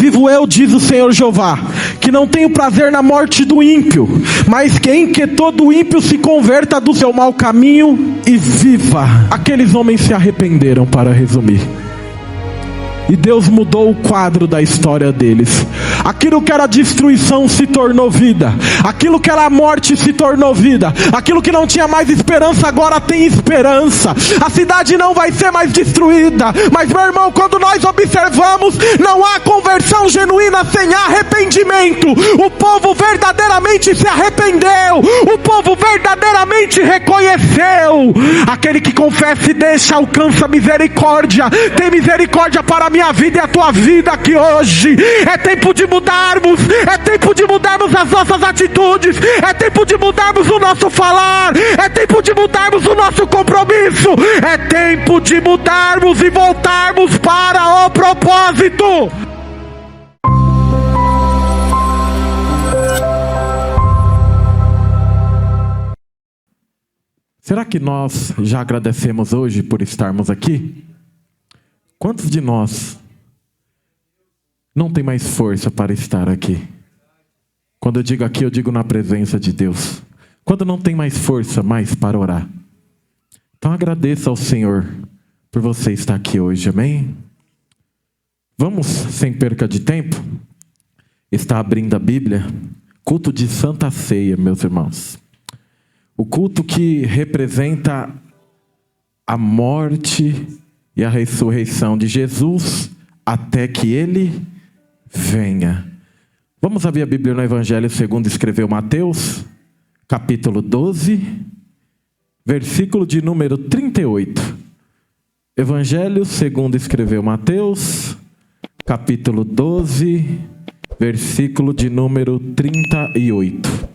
vivo eu, diz o Senhor Jeová, que não tenho prazer na morte do ímpio, mas em que todo ímpio se converta do seu mau caminho e viva. Aqueles homens se arrependeram, para resumir. E Deus mudou o quadro da história deles. Aquilo que era destruição se tornou vida. Aquilo que era morte se tornou vida. Aquilo que não tinha mais esperança agora tem esperança. A cidade não vai ser mais destruída. Mas, meu irmão, quando nós observamos, não há conversão genuína sem arrependimento. O povo verdadeiramente se arrependeu. O povo verdadeiramente reconheceu. Aquele que confessa e deixa alcança misericórdia. Tem misericórdia para a minha vida e a tua vida aqui hoje. É tempo de mudarmos. É tempo de mudarmos as nossas atitudes. É tempo de mudarmos o nosso falar. É tempo de mudarmos o nosso compromisso. É tempo de mudarmos e voltarmos para o propósito. Será que nós já agradecemos hoje por estarmos aqui? Quantos de nós não tem mais força para estar aqui? Quando eu digo aqui, eu digo na presença de Deus. Quando não tem mais força mais para orar. Então agradeça ao Senhor por você estar aqui hoje, amém? Vamos, sem perca de tempo, estar abrindo a Bíblia. Culto de Santa Ceia, meus irmãos. O culto que representa a morte e a ressurreição de Jesus até que Ele venha. Vamos abrir a Bíblia no Evangelho segundo escreveu Mateus, capítulo 12, versículo de número 38. Evangelho segundo escreveu Mateus, capítulo 12, versículo de número 38.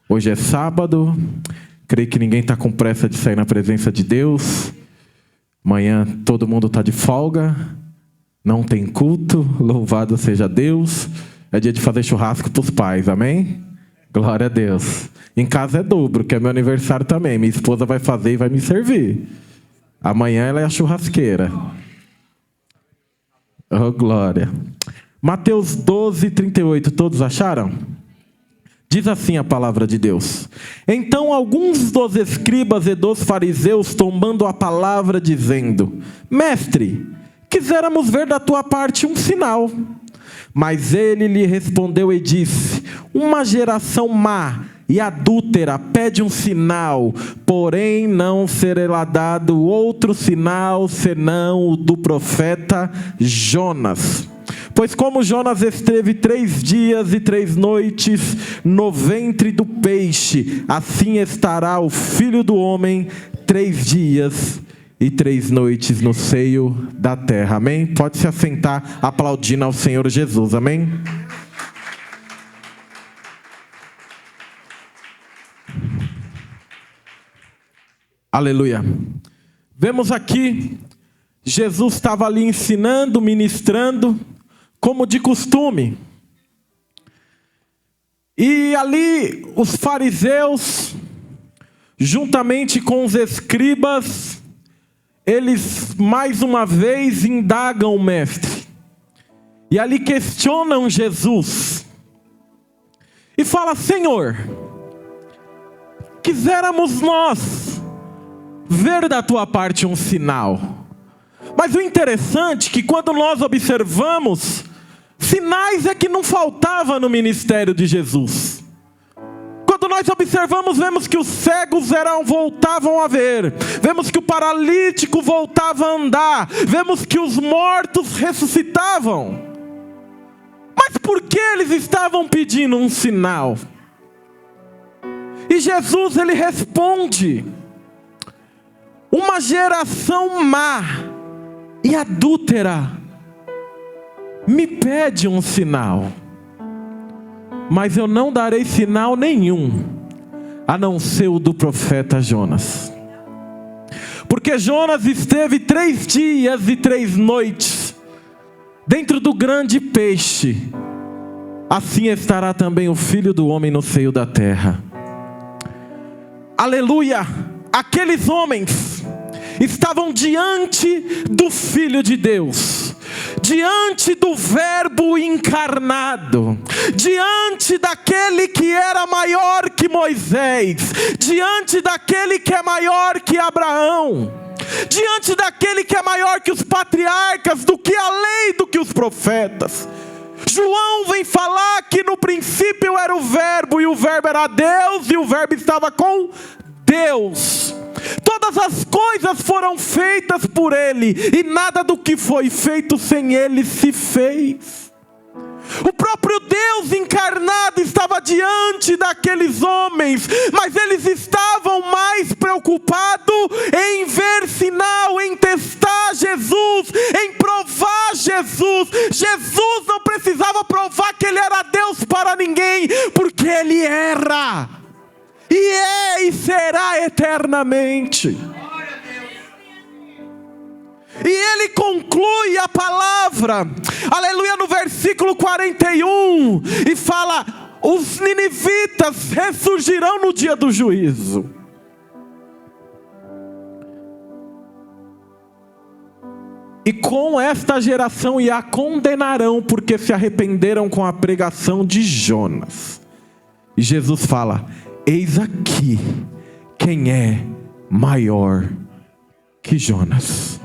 Hoje é sábado, creio que ninguém está com pressa de sair na presença de Deus. Amanhã todo mundo está de folga, não tem culto, louvado seja Deus. É dia de fazer churrasco para os pais, amém? Glória a Deus. Em casa é dobro, que é meu aniversário também. Minha esposa vai fazer e vai me servir. Amanhã ela é a churrasqueira. Oh, glória. Mateus 12, 38, todos acharam? Diz assim a palavra de Deus. Então alguns dos escribas e dos fariseus, tomando a palavra, dizendo: Mestre, quiséramos ver da tua parte um sinal. Mas ele lhe respondeu e disse: Uma geração má e adúltera pede um sinal, porém não será dado outro sinal, senão o do profeta Jonas. Pois como Jonas esteve 3 dias e 3 noites no ventre do peixe, assim estará o Filho do Homem 3 dias e 3 noites no seio da terra. Amém? Pode se assentar aplaudindo ao Senhor Jesus. Amém? Aleluia. Vemos aqui, Jesus estava ali ensinando, ministrando, como de costume. E ali os fariseus, juntamente com os escribas, eles mais uma vez indagam o mestre. E ali questionam Jesus. E fala: Senhor, quiséramos nós ver da tua parte um sinal. Mas o interessante é que quando nós observamos, sinais é que não faltava no ministério de Jesus. Quando nós observamos, vemos que os cegos voltavam a ver. Vemos que o paralítico voltava a andar. Vemos que os mortos ressuscitavam. Mas por que eles estavam pedindo um sinal? E Jesus, ele responde: uma geração má e adúltera me pede um sinal, mas eu não darei sinal nenhum, a não ser o do profeta Jonas. Porque Jonas esteve 3 dias e 3 noites dentro do grande peixe, assim estará também o Filho do Homem no seio da terra. Aleluia! Aqueles homens estavam diante do Filho de Deus, diante do Verbo encarnado, diante daquele que era maior que Moisés, diante daquele que é maior que Abraão, diante daquele que é maior que os patriarcas, do que a lei, do que os profetas. João vem falar que no princípio era o Verbo, e o Verbo era Deus, e o Verbo estava com Deus. Todas as coisas foram feitas por Ele, e nada do que foi feito sem Ele se fez. O próprio Deus encarnado estava diante daqueles homens, mas eles estavam mais preocupados em ver sinal, em testar Jesus, em provar Jesus. Jesus não precisava provar que Ele era Deus para ninguém, porque Ele era, e é e será eternamente. E ele conclui a palavra, aleluia, no versículo 41, e fala: os ninivitas ressurgirão no dia do juízo. E com esta geração e a condenarão, porque se arrependeram com a pregação de Jonas. E Jesus fala: eis aqui quem é maior que Jonas.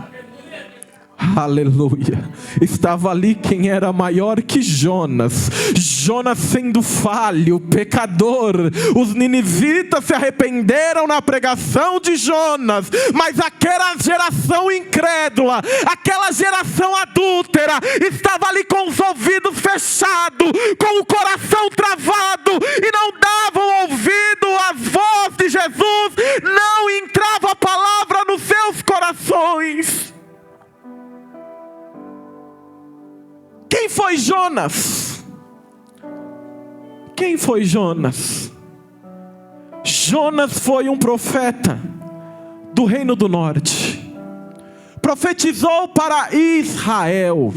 Aleluia. Estava ali quem era maior que Jonas. Jonas sendo falho, pecador. Os ninivitas se arrependeram na pregação de Jonas, mas aquela geração incrédula, aquela geração adúltera, estava ali com os ouvidos fechados, com o coração travado, e não davam ouvido às vozes de Jesus. Não entrava a palavra nos seus corações. Quem foi Jonas? Quem foi Jonas? Jonas foi um profeta do Reino do Norte. Profetizou para Israel.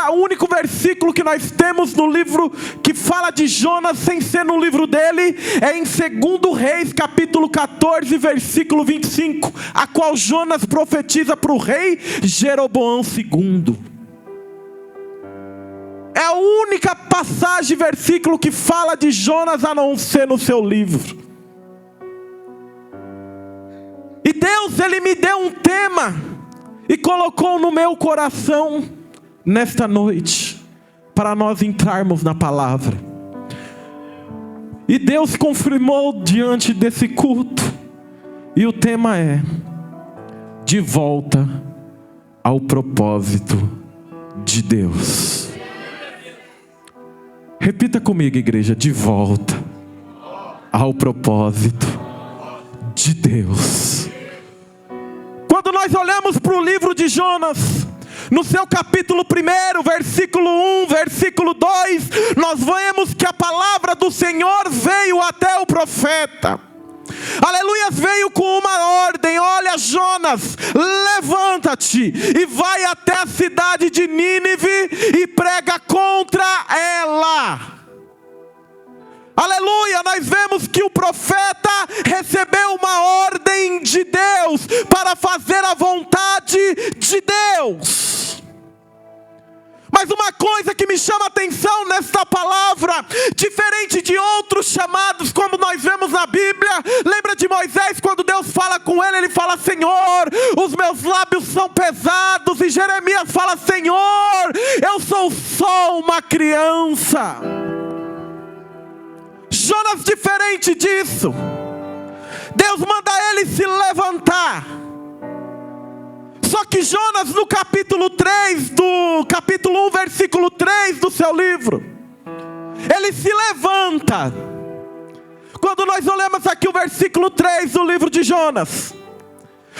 O único versículo que nós temos no livro que fala de Jonas, sem ser no livro dele, é em 2 Reis, capítulo 14, versículo 25, a qual Jonas profetiza para o rei Jeroboão II. É a única passagem, versículo que fala de Jonas, a não ser no seu livro. E Deus, Ele me deu um tema e colocou no meu coração nesta noite, para nós entrarmos na palavra. E Deus confirmou diante desse culto, e o tema é: de volta ao propósito de Deus. Repita comigo, igreja: de volta ao propósito de Deus. Quando nós olhamos para o livro de Jonas, no seu capítulo 1, versículo 1, versículo 2, nós vemos que a palavra do Senhor veio até o profeta. Aleluia, veio com uma ordem: olha, Jonas, levanta-te e vai até a cidade de Nínive e prega contra ela. Aleluia, nós vemos que o profeta recebeu uma ordem de Deus para fazer a vontade de Deus. Mas uma coisa que me chama a atenção nesta palavra, diferente de outros chamados como nós vemos na Bíblia, lembra de Moisés, quando Deus fala com ele, ele fala: Senhor, os meus lábios são pesados. E Jeremias fala: Senhor, eu sou só uma criança. Jonas, diferente disso, Deus manda ele se levantar. Só que Jonas, no capítulo 1, versículo 3 do seu livro, ele se levanta. Quando nós olhamos aqui o versículo 3 do livro de Jonas,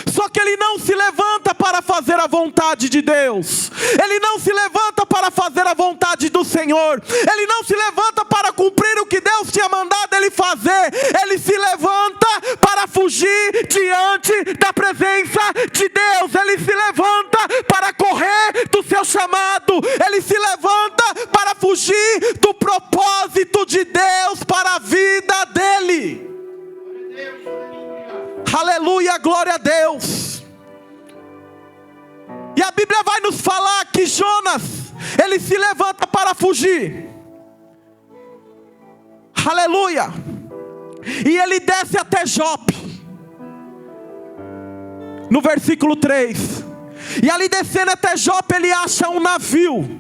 só que ele não se levanta para fazer a vontade de Deus. Ele não se levanta para fazer a vontade do Senhor. Ele não se levanta para cumprir o que Deus tinha mandado ele fazer. Ele se levanta para fugir diante da presença de Deus. Ele se levanta para correr do seu chamado. Ele se levanta para fugir do propósito de Deus para a vida dele. Aleluia, glória a Deus. E a Bíblia vai nos falar que Jonas, ele se levanta para fugir. Aleluia. E ele desce até Jope. No versículo 3. E ali descendo até Jope, ele acha um navio.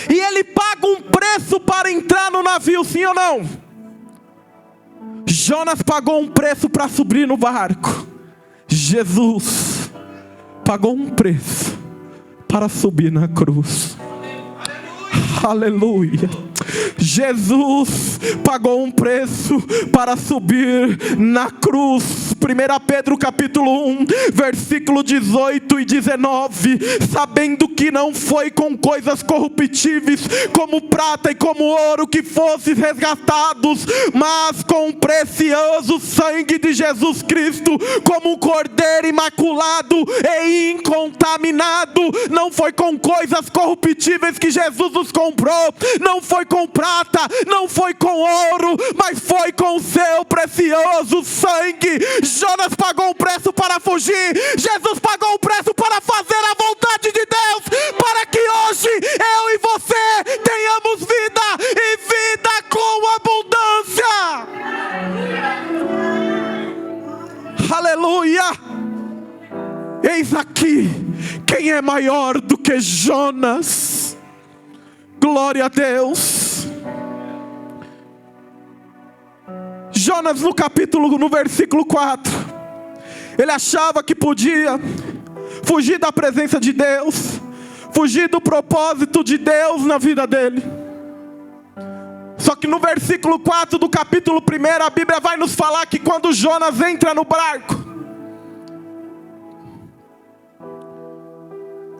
E ele paga um preço para entrar no navio, sim ou não? Jonas pagou um preço para subir no barco. Jesus pagou um preço para subir na cruz. Aleluia. Jesus pagou um preço para subir na cruz. 1 Pedro capítulo 1, versículo 18 e 19. Sabendo que não foi com coisas corruptíveis, como prata e como ouro, que fosses resgatados, mas com o precioso sangue de Jesus Cristo, como um cordeiro imaculado e incontaminado. Não foi com coisas corruptíveis que Jesus nos comprou, não foi com prata, não foi com ouro, mas foi com o seu precioso sangue. Jonas pagou um preço para fugir. Jesus pagou um preço para fazer a vontade de Deus, para que hoje eu e você tenhamos vida e vida com abundância. Aleluia. Eis aqui quem é maior do que Jonas. Glória a Deus. Jonas no versículo 4, ele achava que podia fugir da presença de Deus, fugir do propósito de Deus na vida dele. Só que no versículo 4 do capítulo 1, a Bíblia vai nos falar que quando Jonas entra no barco,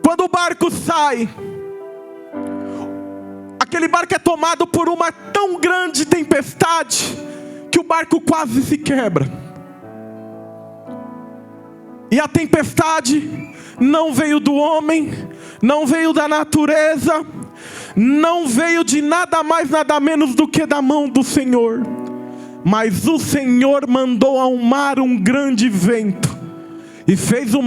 quando o barco sai, aquele barco é tomado por uma tão grande tempestade que o barco quase se quebra. E a tempestade não veio do homem, não veio da natureza, não veio de nada mais, nada menos do que da mão do Senhor. Mas o Senhor mandou ao mar um grande vento, e fez no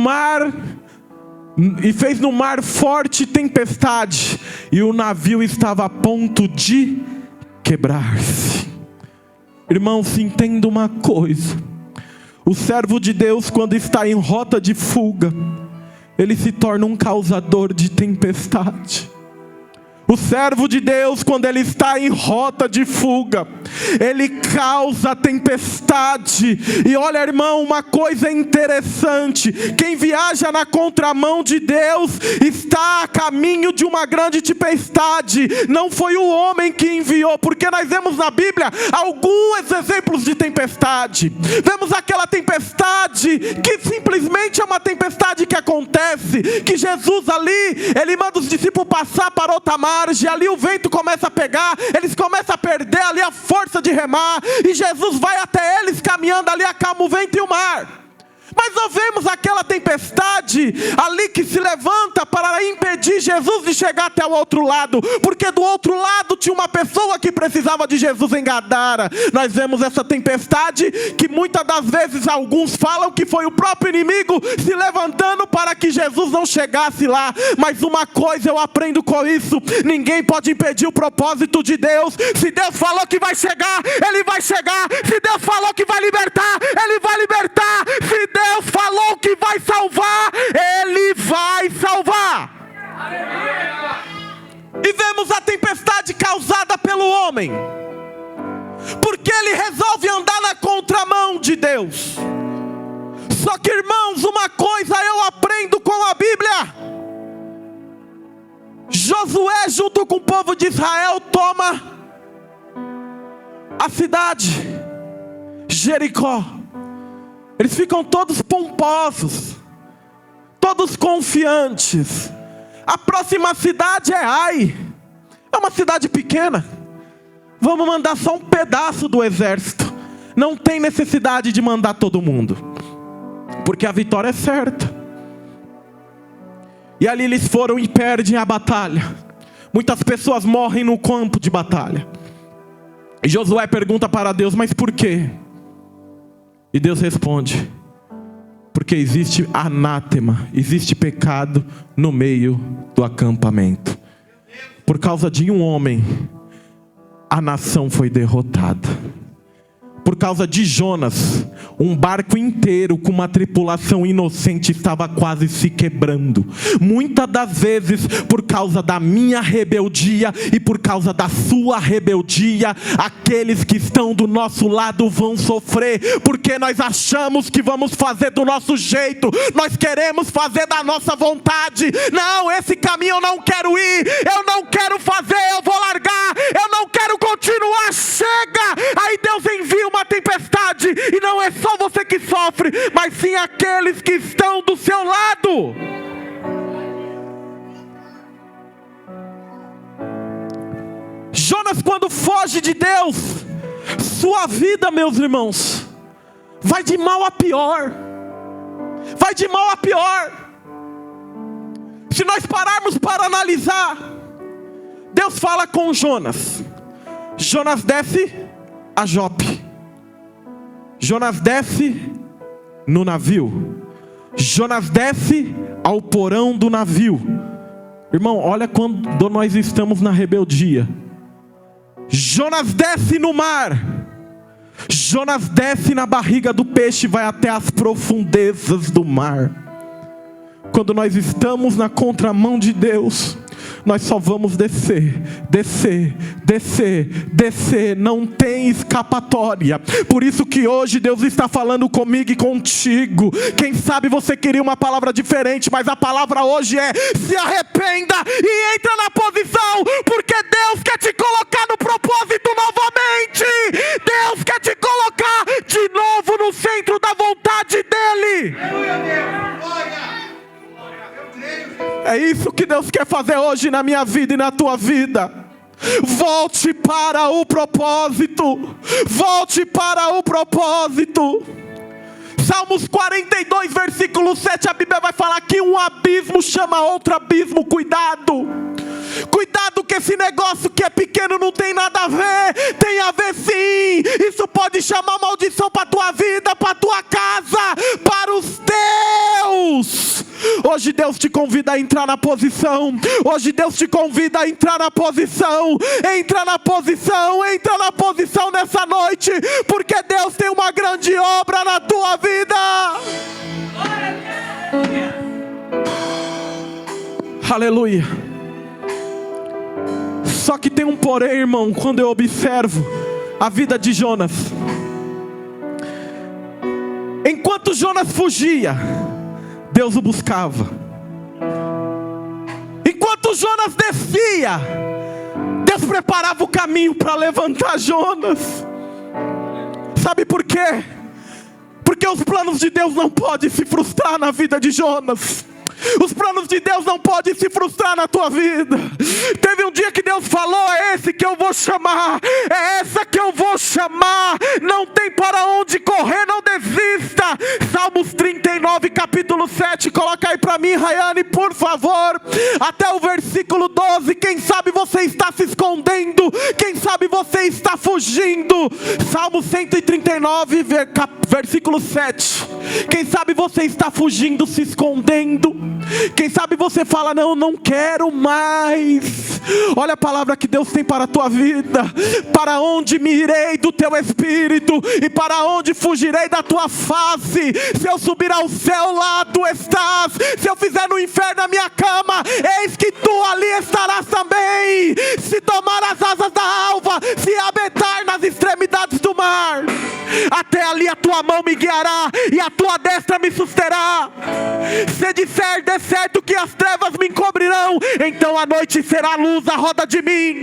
mar forte tempestade, e o navio estava a ponto de quebrar-se. Irmãos, entenda uma coisa: o servo de Deus, quando está em rota de fuga, ele se torna um causador de tempestade. O servo de Deus, quando ele está em rota de fuga, ele causa tempestade. E olha, irmão, uma coisa interessante: quem viaja na contramão de Deus está a caminho de uma grande tempestade. Não foi o homem que enviou, porque nós vemos na Bíblia alguns exemplos de tempestade. Vemos aquela tempestade que simplesmente é uma tempestade que acontece, que Jesus ali, ele manda os discípulos passar para outra margem. Ali o vento começa a pegar, eles começam a perder ali a força de remar, e Jesus vai até eles caminhando ali, acalma o vento e o mar. Mas nós vemos aquela tempestade ali que se levanta para impedir Jesus de chegar até o outro lado, porque do outro lado tinha uma pessoa que precisava de Jesus em Gadara. Nós vemos essa tempestade que muitas das vezes alguns falam que foi o próprio inimigo se levantando para que Jesus não chegasse lá. Mas uma coisa eu aprendo com isso: ninguém pode impedir o propósito de Deus. Se Deus falou que vai chegar, Ele vai chegar. Se Deus falou que vai libertar, Ele vai libertar. Se Deus falou que vai salvar, Ele vai salvar. E vemos a tempestade causada pelo homem, porque ele resolve andar na contramão de Deus. Só que, irmãos, uma coisa eu aprendo com a Bíblia: Josué, junto com o povo de Israel, toma a cidade Jericó. Eles ficam todos pomposos, todos confiantes. A próxima cidade é Ai. É uma cidade pequena. Vamos mandar só um pedaço do exército. Não tem necessidade de mandar todo mundo, porque a vitória é certa. E ali eles foram e perdem a batalha. Muitas pessoas morrem no campo de batalha. E Josué pergunta para Deus: mas por quê? E Deus responde: Porque existe anátema, existe pecado no meio do acampamento. Por causa de um homem, a nação foi derrotada. Por causa de Jonas, um barco inteiro com uma tripulação inocente estava quase se quebrando. Muitas das vezes, por causa da minha rebeldia e por causa da sua rebeldia, aqueles que estão do nosso lado vão sofrer, porque nós achamos que vamos fazer do nosso jeito, nós queremos fazer da nossa vontade. Não, esse caminho eu não quero ir, eu não quero fazer, eu vou largar, eu não quero continuar, chega! Aí Deus envia uma tempestade, e não é só você que sofre, mas sim aqueles que estão do seu lado. Jonas, quando foge de Deus, sua vida, meus irmãos, vai de mal a pior. Vai de mal a pior. Se nós pararmos para analisar, Deus fala com Jonas. Jonas desce a Jope. Jonas desce no navio. Jonas desce ao porão do navio. Irmão, olha quando nós estamos na rebeldia. Jonas desce no mar. Jonas desce na barriga do peixe e vai até as profundezas do mar. Quando nós estamos na contramão de Deus, nós só vamos descer, descer, descer, descer, não tem escapatória. Por isso que hoje Deus está falando comigo e contigo. Quem sabe você queria uma palavra diferente, mas a palavra hoje é: se arrependa e entra na posição, porque Deus quer te colocar no propósito novamente. Deus quer te colocar de novo no centro da vontade dEle. É isso que Deus quer fazer hoje na minha vida e na tua vida. Volte para o propósito. Volte para o propósito. Salmos 42, versículo 7, a Bíblia vai falar que um abismo chama outro abismo. Cuidado. Cuidado que esse negócio que é pequeno não tem nada a ver. Tem a ver sim. Isso pode chamar maldição para a tua vida, para a tua casa, para os teus. Hoje Deus te convida a entrar na posição. Hoje Deus te convida a entrar na posição. Entra na posição, entra na posição nessa noite, porque Deus tem uma grande obra na tua vida. Aleluia. Só que tem um porém, irmão, quando eu observo a vida de Jonas. Enquanto Jonas fugia, Deus o buscava. Enquanto Jonas descia, Deus preparava o caminho para levantar Jonas. Sabe por quê? Porque os planos de Deus não podem se frustrar na vida de Jonas. Os planos de Deus não podem se frustrar na tua vida. Teve um dia que Deus falou: é esse que eu vou chamar, é essa que eu vou chamar. Não tem para onde correr, não desista. Salmos 39, capítulo 7. Coloca aí para mim, Rayane, por favor. Até o versículo 12. Quem sabe você está se escondendo, quem sabe você está fugindo. Salmo 139, versículo 7. Quem sabe você está fugindo, se escondendo. Quem sabe você fala: não quero mais. Olha a palavra que Deus tem para a tua vida. Para onde me irei do teu espírito, e para onde fugirei da tua face? Se eu subir ao céu, lá tu estás. Se eu fizer no inferno a minha cama, eis que tu ali estarás também. Se tomar as asas da alva, se habitar nas extremidades do mar, até ali a tua mão me guiará e a tua destra me susterá. Se disser de certo que as trevas me encobrirão, então a noite será luz à roda de mim.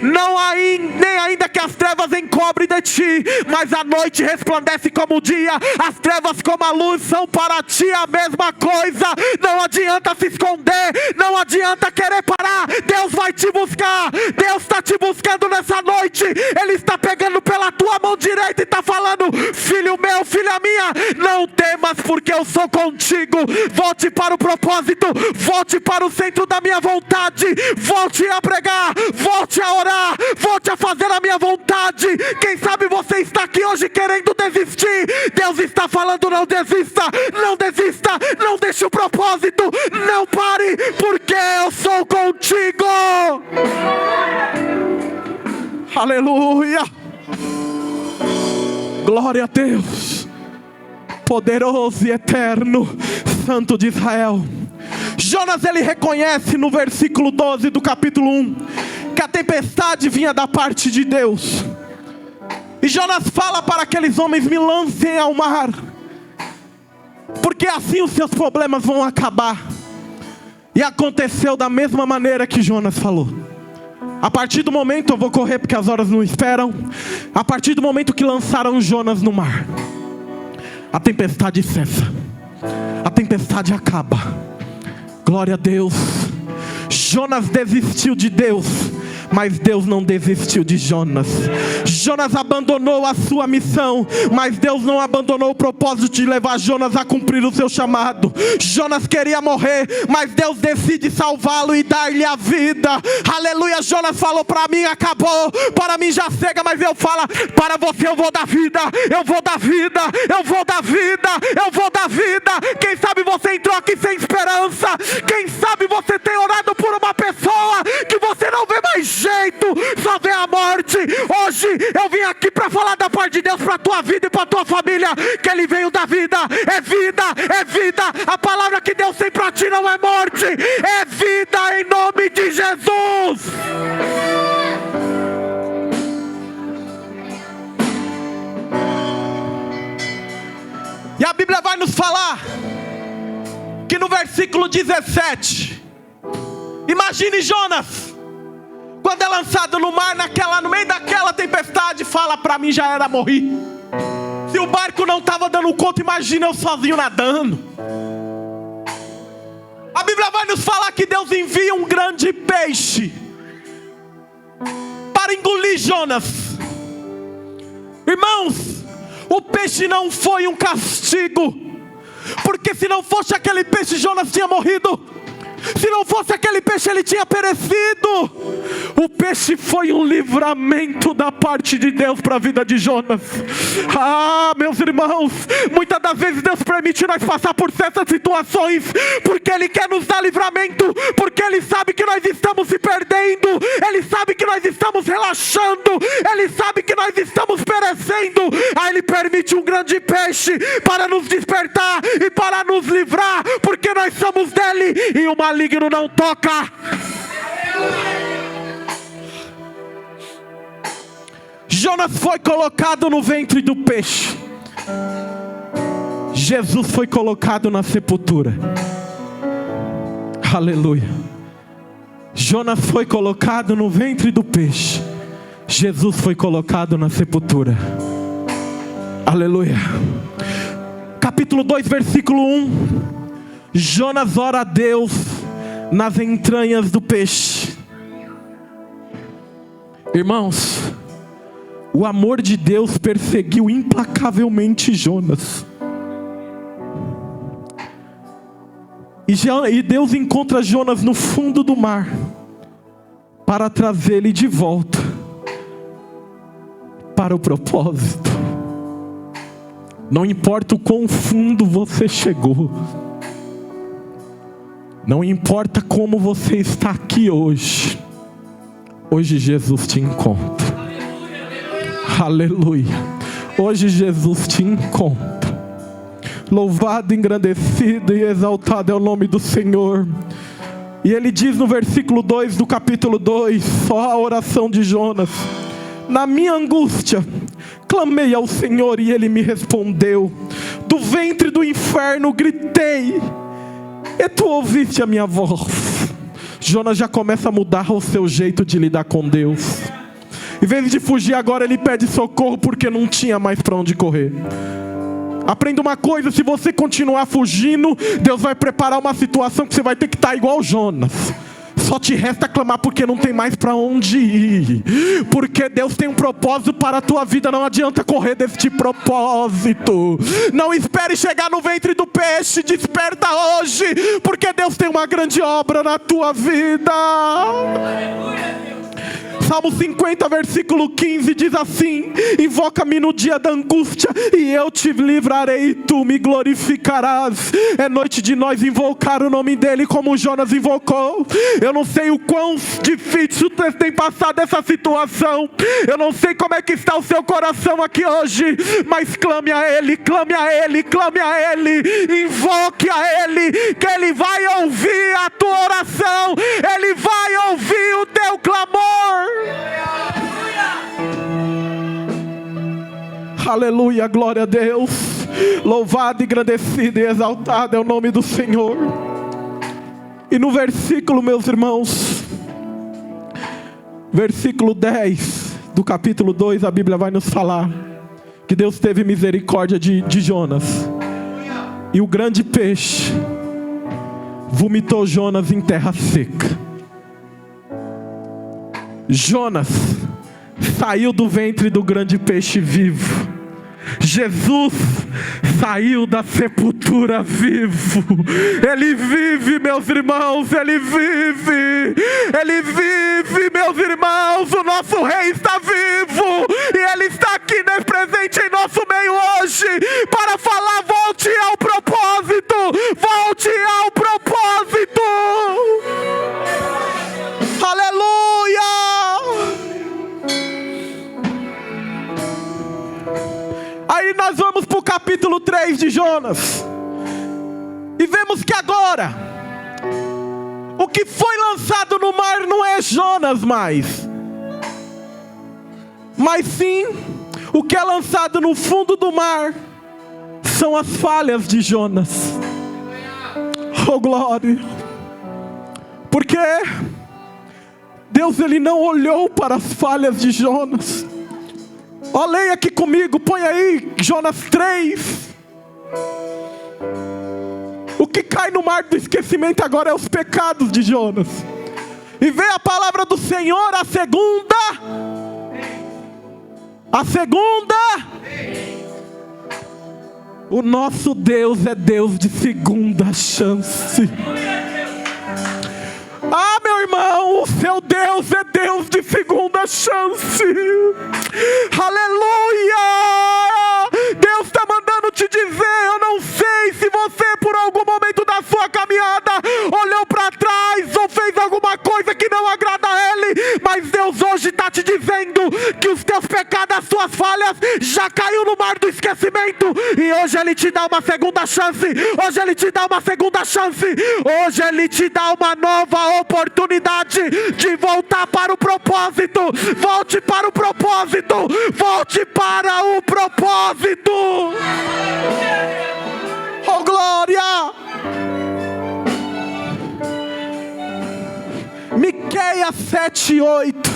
Não nem ainda que as trevas encobrem de ti, mas a noite resplandece como o dia. As trevas como a luz são para ti a mesma coisa. Não adianta se esconder, não adianta querer parar. Deus vai te buscar. Deus está te buscando nessa noite. Ele está pegando pela tua mão direita e está falando: filho meu, filha minha, não temas, porque eu sou contigo. Volte para o propósito, volte para o centro da minha vontade, volte a pregar, volte a orar, volte a fazer a minha vontade. Quem sabe você está aqui hoje hoje querendo desistir, Deus está falando: não desista, não desista, não deixe o propósito, não pare, porque eu sou contigo. Aleluia. Glória a Deus, poderoso e eterno, Santo de Israel. Jonas, ele reconhece no versículo 12 do capítulo 1 que a tempestade vinha da parte de Deus. E Jonas fala para aqueles homens: me lancem ao mar, porque assim os seus problemas vão acabar. E aconteceu da mesma maneira que Jonas falou. A partir do momento, eu vou correr porque as horas não esperam. A partir do momento que lançaram Jonas no mar, a tempestade cessa, a tempestade acaba. Glória a Deus. Jonas desistiu de Deus, mas Deus não desistiu de Jonas. Jonas abandonou a sua missão, mas Deus não abandonou o propósito de levar Jonas a cumprir o seu chamado. Jonas queria morrer, mas Deus decide salvá-lo e dar-lhe a vida. Aleluia. Jonas falou: para mim acabou, para mim já chega, mas eu falo: para você eu vou dar vida, eu vou dar vida, eu vou dar vida, eu vou dar vida. Quem sabe você entrou aqui sem esperança, quem sabe você tem orado por uma pessoa que você não vê mais jeito, só vê a morte. Hoje eu vim aqui para falar da parte de Deus para a tua vida e para a tua família, que Ele veio da vida. É vida, é vida. A palavra que Deus tem para ti não é morte, é vida, em nome de Jesus. E a Bíblia vai nos falar que no versículo 17, imagine Jonas, quando é lançado no mar, no meio daquela tempestade, fala: para mim já era morrer. Se o barco não estava dando conta, imagina eu sozinho nadando. A Bíblia vai nos falar que Deus envia um grande peixe para engolir Jonas. Irmãos, o peixe não foi um castigo, porque se não fosse aquele peixe, Jonas tinha morrido. Se não fosse aquele peixe, ele tinha perecido. O peixe foi um livramento da parte de Deus para a vida de Jonas. Ah, meus irmãos, muitas das vezes Deus permite nós passar por certas situações, porque Ele quer nos dar livramento, porque Ele sabe que nós estamos se perdendo, Ele sabe que nós estamos relaxando, Ele sabe que nós estamos perecendo. Aí Ele permite um grande peixe para nos despertar e para nos livrar, porque nós somos dEle e o maligno não toca. Jonas foi colocado no ventre do peixe. Jesus foi colocado na sepultura. Aleluia. Jonas foi colocado no ventre do peixe. Jesus foi colocado na sepultura. Aleluia. Capítulo 2, versículo 1. Jonas ora a Deus nas entranhas do peixe. Irmãos, o amor de Deus perseguiu implacavelmente Jonas. E Deus encontra Jonas no fundo do mar para trazer-lhe de volta para o propósito. Não importa o quão fundo você chegou, não importa como você está aqui hoje, hoje Jesus te encontra. Aleluia. Hoje Jesus te encontra. Louvado, engrandecido e exaltado é o nome do Senhor. E ele diz no versículo 2 do capítulo 2, só a oração de Jonas: na minha angústia clamei ao Senhor e Ele me respondeu. Do ventre do inferno gritei e Tu ouviste a minha voz. Jonas já começa a mudar o seu jeito de lidar com Deus. Em vez de fugir agora, ele pede socorro porque não tinha mais para onde correr. Aprenda uma coisa: se você continuar fugindo, Deus vai preparar uma situação que você vai ter que estar igual Jonas. Só te resta clamar porque não tem mais para onde ir. Porque Deus tem um propósito para a tua vida. Não adianta correr deste propósito. Não espere chegar no ventre do peixe. Desperta hoje, porque Deus tem uma grande obra na tua vida. Salmo 50, versículo 15 diz assim: invoca-me no dia da angústia e eu te livrarei e tu me glorificarás. É noite de nós invocar o nome dele como Jonas invocou. Eu não sei o quão difícil você tem passado essa situação, eu não sei como é que está o seu coração aqui hoje, mas clame a ele, clame a ele, clame a ele, invoque a ele, que ele vai ouvir a tua oração, ele vai ouvir o teu clamor. Aleluia, glória a Deus. Louvado, engrandecido e exaltado é o nome do Senhor. E no versículo, meus irmãos, versículo 10 do capítulo 2, a Bíblia vai nos falar que Deus teve misericórdia de Jonas, e o grande peixe vomitou Jonas em terra seca. Jonas saiu do ventre do grande peixe vivo. Jesus saiu da sepultura vivo. Ele vive, meus irmãos, ele vive. Ele vive, meus irmãos. O nosso rei está vivo e ele está aqui presente em nosso meio hoje para falar: volte ao propósito, volte ao propósito. Aleluia. Aí nós vamos para o capítulo 3 de Jonas, e vemos que agora o que foi lançado no mar não é Jonas mais, mas sim o que é lançado no fundo do mar são as falhas de Jonas. Oh glória! Porque Deus, ele não olhou para as falhas de Jonas. Leia aqui comigo, põe aí Jonas 3. O que cai no mar do esquecimento agora é os pecados de Jonas. E vem a palavra do Senhor, a segunda. O nosso Deus é Deus de segunda chance. Ah, meu irmão, o seu Deus é Deus de segunda chance. Aleluia! Deus está mandando te dizer: eu não sei se você por algum momento da sua caminhada olhou para trás ou fez alguma coisa que não agrada a Ele, mas Deus hoje está te dizendo que os teus pecados, as tuas falhas já caiu no mar do esquecimento, e hoje Ele te dá uma segunda chance. Hoje Ele te dá uma segunda chance. Hoje Ele te dá uma nova oportunidade de voltar para o propósito. Volte para o propósito. Volte para o propósito. Oh glória! Miqueias 7:8.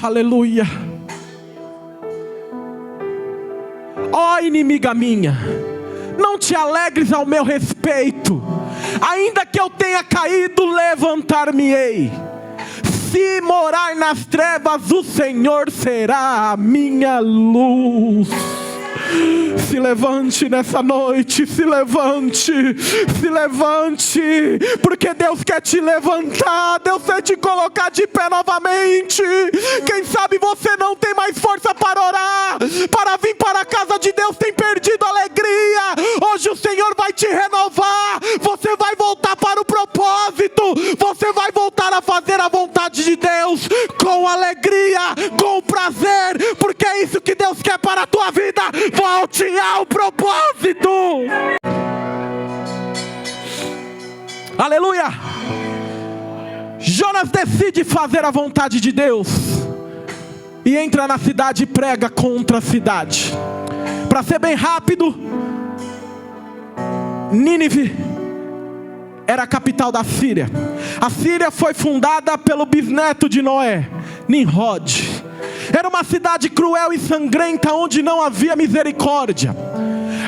Aleluia. Ó inimiga minha, não te alegres ao meu respeito. Ainda que eu tenha caído, levantar-me-ei. Se morar nas trevas, o Senhor será a minha luz. Se levante nessa noite, se levante, porque Deus quer te levantar, Deus quer te colocar de pé novamente. Quem sabe você não tem mais força para orar, para vir para a casa de Deus, tem perdido a alegria. Hoje o Senhor vai te renovar, você vai voltar para o propósito, você vai voltar a fazer a vontade de Deus com alegria, com prazer, porque é isso que Deus quer para a tua vida. Volte ao propósito. Aleluia. Jonas decide fazer a vontade de Deus e entra na cidade e prega contra a cidade. Para ser bem rápido, Nínive era a capital da Síria. A Síria foi fundada pelo bisneto de Noé, Nimrod. Era uma cidade cruel e sangrenta, onde não havia misericórdia,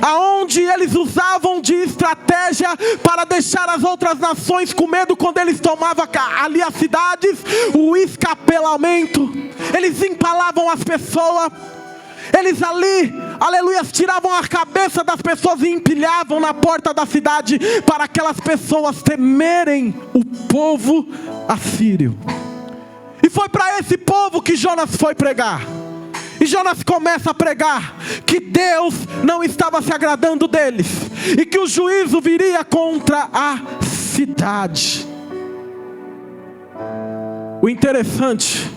aonde eles usavam de estratégia para deixar as outras nações com medo quando eles tomavam ali as cidades, o escapelamento. Eles empalavam as pessoas, eles ali aleluia, tiravam a cabeça das pessoas e empilhavam na porta da cidade, para aquelas pessoas temerem o povo assírio. E foi para esse povo que Jonas foi pregar. E Jonas começa a pregar que Deus não estava se agradando deles, e que o juízo viria contra a cidade. O interessante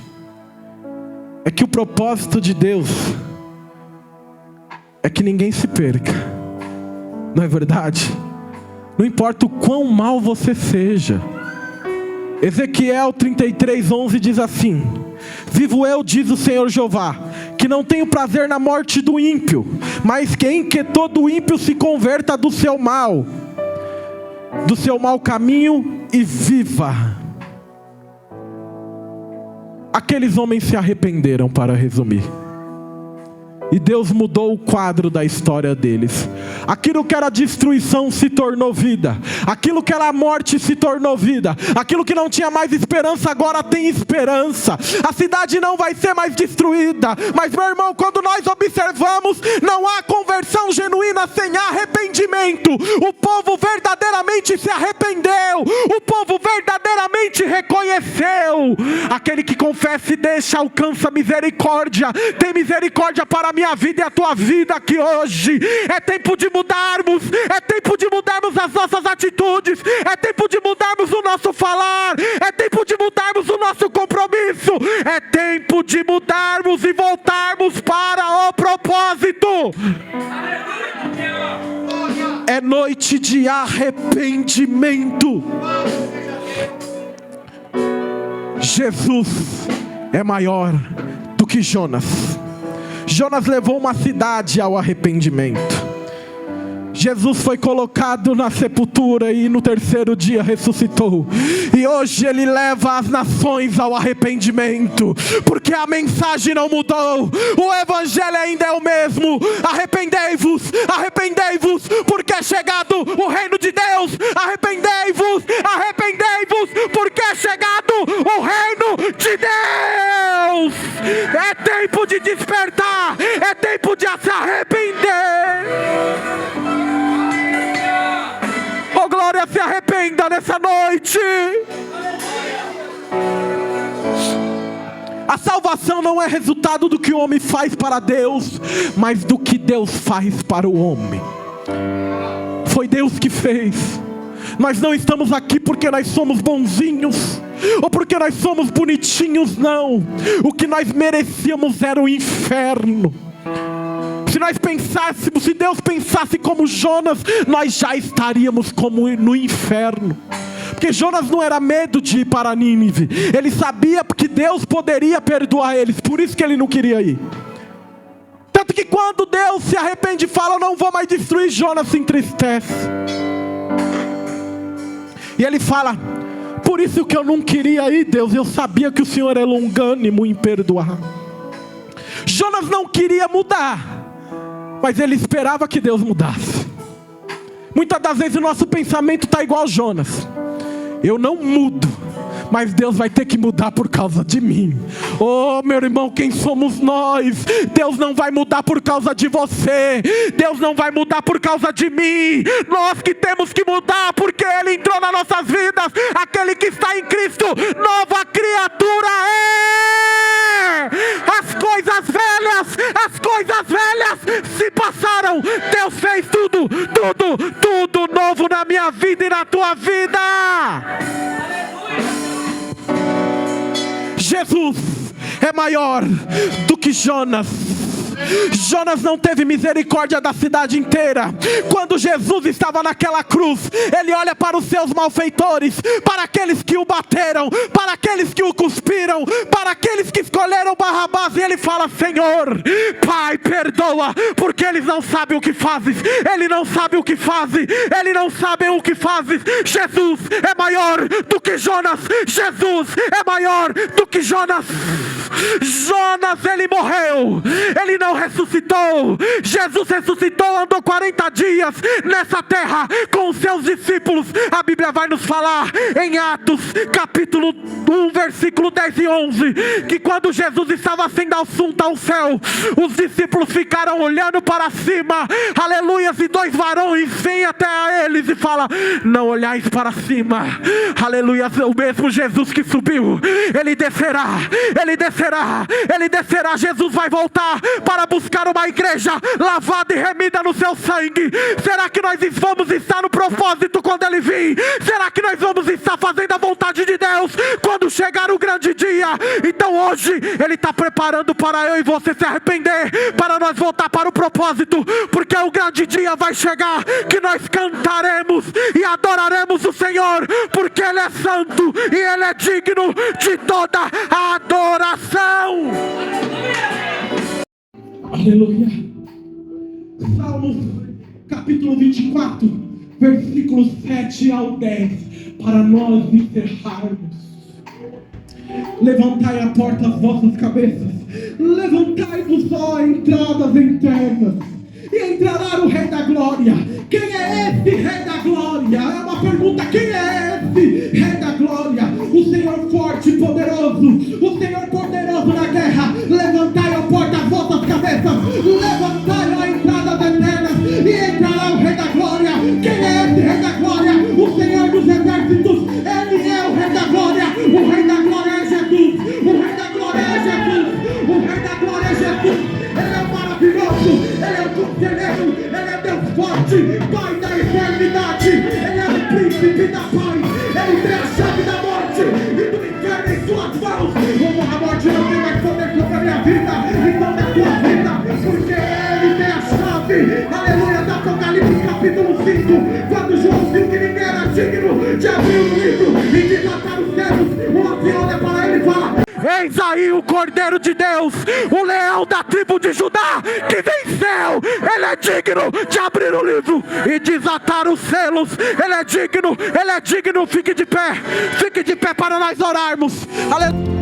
é que o propósito de Deus é que ninguém se perca. Não é verdade? Não importa o quão mal você seja. Ezequiel 33:11 diz assim: vivo eu, diz o Senhor Jeová, que não tenho prazer na morte do ímpio, mas que todo ímpio se converta do seu mau caminho e viva. Aqueles homens se arrependeram, para resumir. E Deus mudou o quadro da história deles. Aquilo que era destruição se tornou vida. Aquilo que era morte se tornou vida. Aquilo que não tinha mais esperança agora tem esperança. A cidade não vai ser mais destruída. Mas, meu irmão, quando nós observamos, não há conversão genuína sem arrependimento. O povo verdadeiramente se arrependeu. O povo verdadeiramente reconheceu. Aquele que confessa e deixa alcança misericórdia. Tem misericórdia para a minha vida e a tua vida aqui hoje. É tempo de mudarmos. É tempo de mudarmos as nossas atitudes. É tempo de mudarmos o nosso falar. É tempo de mudarmos o nosso compromisso. É tempo de mudarmos e voltarmos para o propósito. É noite de arrependimento. Jesus é maior do que Jonas. Jonas levou uma cidade ao arrependimento. Jesus foi colocado na sepultura e no terceiro dia ressuscitou. E hoje Ele leva as nações ao arrependimento, porque a mensagem não mudou. O evangelho ainda é o mesmo. Arrependei-vos, arrependei-vos, porque é chegado o reino de Deus. Arrependei-vos, arrependei-vos, porque é chegado o reino de Deus. É tempo de despertar. É tempo de se arrepender. Oh glória, se arrependa nessa noite. A salvação não é resultado do que o homem faz para Deus, mas do que Deus faz para o homem. Foi Deus que fez. Nós não estamos aqui porque nós somos bonzinhos, ou porque nós somos bonitinhos, não. O que nós merecíamos era o inferno. Se nós pensássemos, se Deus pensasse como Jonas, nós já estaríamos como no inferno. Porque Jonas não era medo de ir para Nínive. Ele sabia que Deus poderia perdoar eles, por isso que ele não queria ir. Tanto que quando Deus se arrepende e fala, eu não vou mais destruir, Jonas se entristece. E ele fala, por isso que eu não queria ir, Deus, eu sabia que o Senhor é longânimo em perdoar. Jonas não queria mudar, mas ele esperava que Deus mudasse. Muitas das vezes o nosso pensamento está igual a Jonas. Eu não mudo, mas Deus vai ter que mudar por causa de mim. Oh meu irmão, quem somos nós? Deus não vai mudar por causa de você. Deus não vai mudar por causa de mim. Nós que temos que mudar, porque Ele entrou nas nossas vidas. Aquele que está em Cristo, nova criatura é. As coisas velhas se passaram. Deus fez tudo novo na minha vida e na tua vida. Jesus é maior do que Jonas. Jonas não teve misericórdia da cidade inteira. Quando Jesus estava naquela cruz, Ele olha para os seus malfeitores, para aqueles que o bateram, para aqueles que o cuspiram, para aqueles que escolheram Barrabás, e Ele fala, Senhor, Pai, perdoa, porque eles não sabem o que fazem. Ele não sabe o que fazem. Ele não sabe o que fazem. Jesus é maior do que Jonas. Jesus é maior do que Jonas. Jonas, ele morreu. Ele não não ressuscitou. Jesus ressuscitou, andou 40 dias nessa terra com os seus discípulos. A Bíblia vai nos falar em Atos capítulo 1, versículo 10 e 11, que quando Jesus estava sendo assunto ao céu, os discípulos ficaram olhando para cima, aleluia, e dois varões vêm até a eles e falam: não olhais para cima, aleluia. O mesmo Jesus que subiu, ele descerá, ele descerá, ele descerá. Jesus vai voltar para buscar uma igreja lavada e remida no seu sangue. Será que nós vamos estar no propósito quando ele vir? Será que nós vamos estar fazendo a vontade de Deus quando chegar o grande dia? Então hoje ele está preparando para eu e você se arrepender, para nós voltar para o propósito, porque o grande dia vai chegar, que nós cantaremos e adoraremos o Senhor, porque ele é santo e ele é digno de toda a adoração. Aleluia. Salmos capítulo 24, versículos 7 ao 10, para nós encerrarmos. Levantai a porta as vossas cabeças, levantai-vos, ó entradas internas, e entrará o Rei da Glória. Quem é esse Rei da Glória? É uma pergunta: quem é esse Rei da Glória? O Senhor forte e poderoso, o Senhor poderoso na guerra. Levantai a porta as vossas cabeças, levantai a entrada eternas, e entrará o Rei da Glória. Quem é esse Rei da Glória? O Senhor dos exércitos. Ele é o Rei da Glória. O Rei da Glória é Jesus. O Rei da Glória é Jesus. O Rei da Glória é Jesus. Ele é maravilhoso. Ele é o conselheiro. Ele é Deus forte, Pai da eternidade. Ele é o príncipe da paz. Ele tem a chave da morte e do inferno em suas mãos. Como a morte não tem mais poder sobre a minha vida e sobre a tua vida, porque ele tem a chave, aleluia, da Apocalipse capítulo 5, quando João viu que ninguém era digno de abrir o livro e desatar os céus, o anjo olha para ele e fala: eis aí o Cordeiro de Deus, o leão da tribo de Judá, que venceu. Ele é digno de abrir o livro e desatar os selos. Ele é digno, ele é digno. Fique de pé para nós orarmos. Aleluia.